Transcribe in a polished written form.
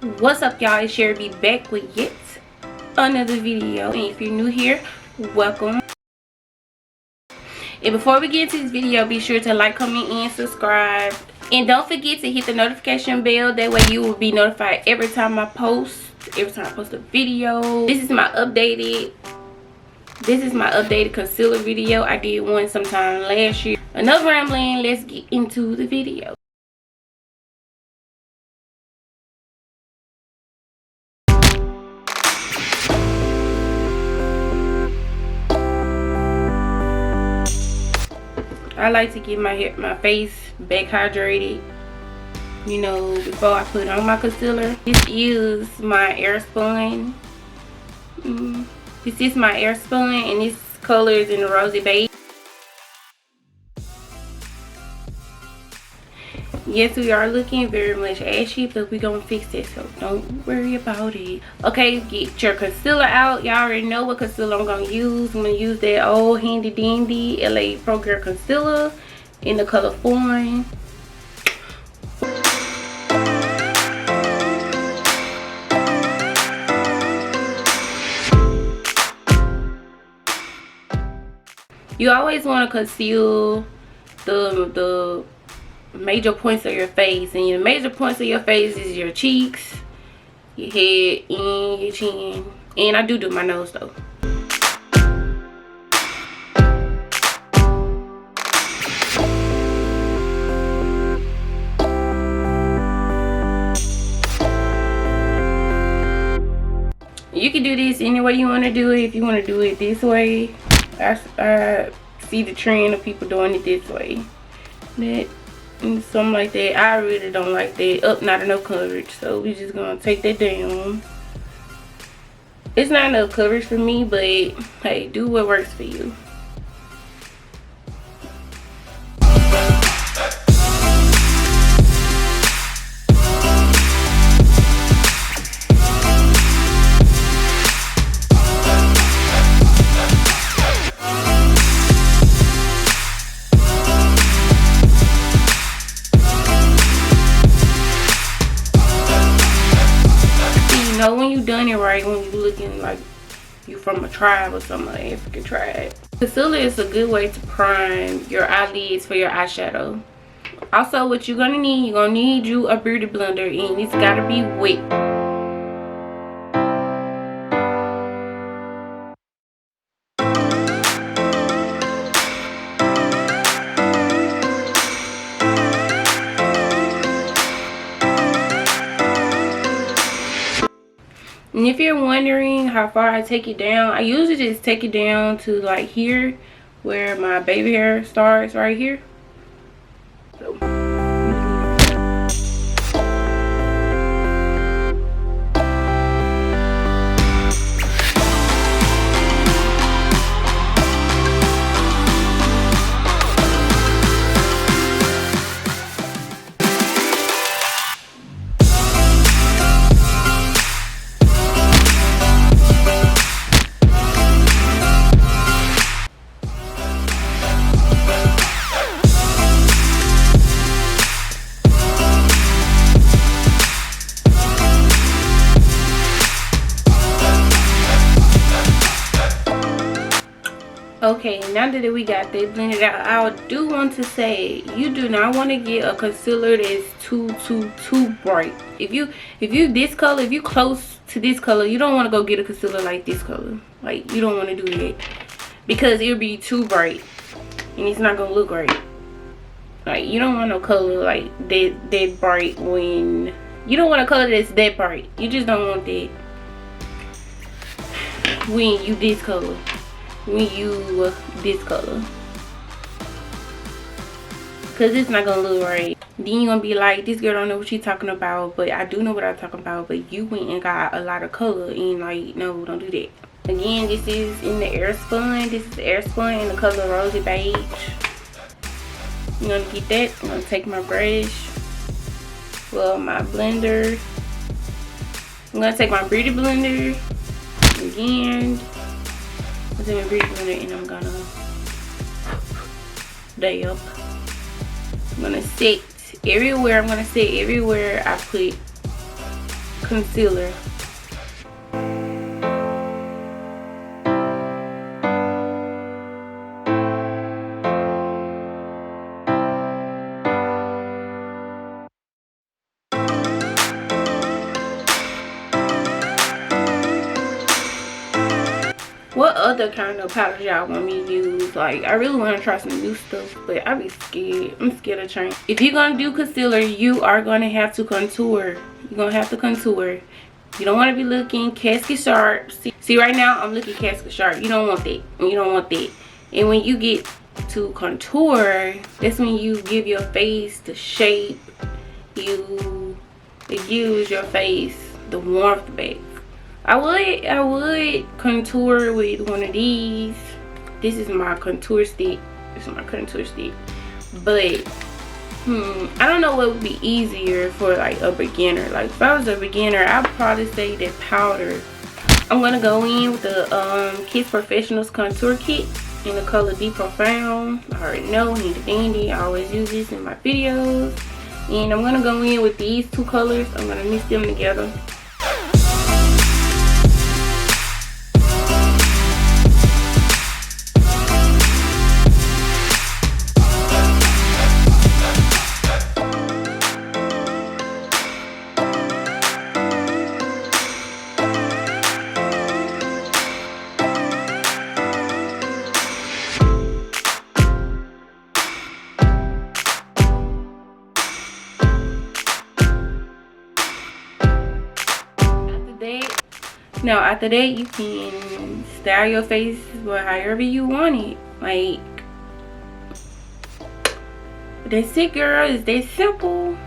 What's up, y'all? It's Sherry back with yet another video, and if you're new here, welcome. And before we get into this video, be sure to like, comment, and subscribe, and don't forget to hit the notification bell. That way you will be notified every time I post a video. This is my updated concealer video. I did one sometime last year. Enough rambling, let's get into the video. I like to get my face back hydrated, you know, before I put on my concealer. This is my Airspun. This is my Airspun, and this color is in the rosy beige. Yes, we are looking very much ashy, but we're gonna fix it, so don't worry about it. Okay, get your concealer out. Y'all already know what concealer I'm gonna use. I'm gonna use that old handy dandy LAGIRLPRO Girl concealer in the color Fawn. You always want to conceal the major points of your face, and your major points of your face is your cheeks, your head, and your chin. And I do my nose though. You can do this any way you want to do it. If you want to do it this way, I see the trend of people doing it this way. That and something like that. I really don't like that. Not enough coverage, so we just gonna take that down. It's not enough coverage for me, but hey, do what works for you. When you done it right, when you looking like you from a tribe or some African tribe. Concealer is a good way to prime your eyelids for your eyeshadow. Also, what you're gonna need, you a beauty blender, and it's gotta be wet. And if you're wondering how far I take it down, I usually just take it down to like here where my baby hair starts, right here. So. Okay, now that we got that blended out, I do want to say you do not want to get a concealer that's too bright. If you this color, if you close to this color, you don't want to go get a concealer like this color. Like, you don't want to do that because it'll be too bright and it's not gonna look right. Like, you don't want no color like that bright. When you don't want a color that's that bright, you just don't want that when you this color. When you this color, because it's not gonna look right. Then you're gonna be like, this girl don't know what she's talking about. But I do know what I'm talking about. But you went and got a lot of color, and like, no, don't do that. Again, this is in the Airspun. This is the Airspun in the color rosy beige. I'm gonna get that. I'm gonna take my brush, well, my blender. I'm gonna take my beauty blender again. I'm gonna beauty blender, and I'm gonna dab. I'm gonna set everywhere. I'm gonna set everywhere I put concealer. What other kind of powders y'all want me to use? Like, I really want to try some new stuff, but I be scared. I'm scared of change. If you're gonna do concealer, you are gonna have to contour. You're gonna have to contour. You don't want to be looking casket sharp. See, right now I'm looking casket sharp. You don't want that. You don't want that. And when you get to contour, that's when you give your face the shape. It gives your face the warmth back. I would contour with one of these. This is my contour stick. This is my contour stick. But I don't know what would be easier for like a beginner. Like if I was a beginner, I'd probably say that powder. I'm gonna go in with the Kiss Professionals contour kit in the color Deep Profound. I already know, handy dandy. I always use this in my videos. And I'm gonna go in with these two colors. I'm gonna mix them together. Now after that, you can style your face however you want it. Like, that's it, girl. It's that simple.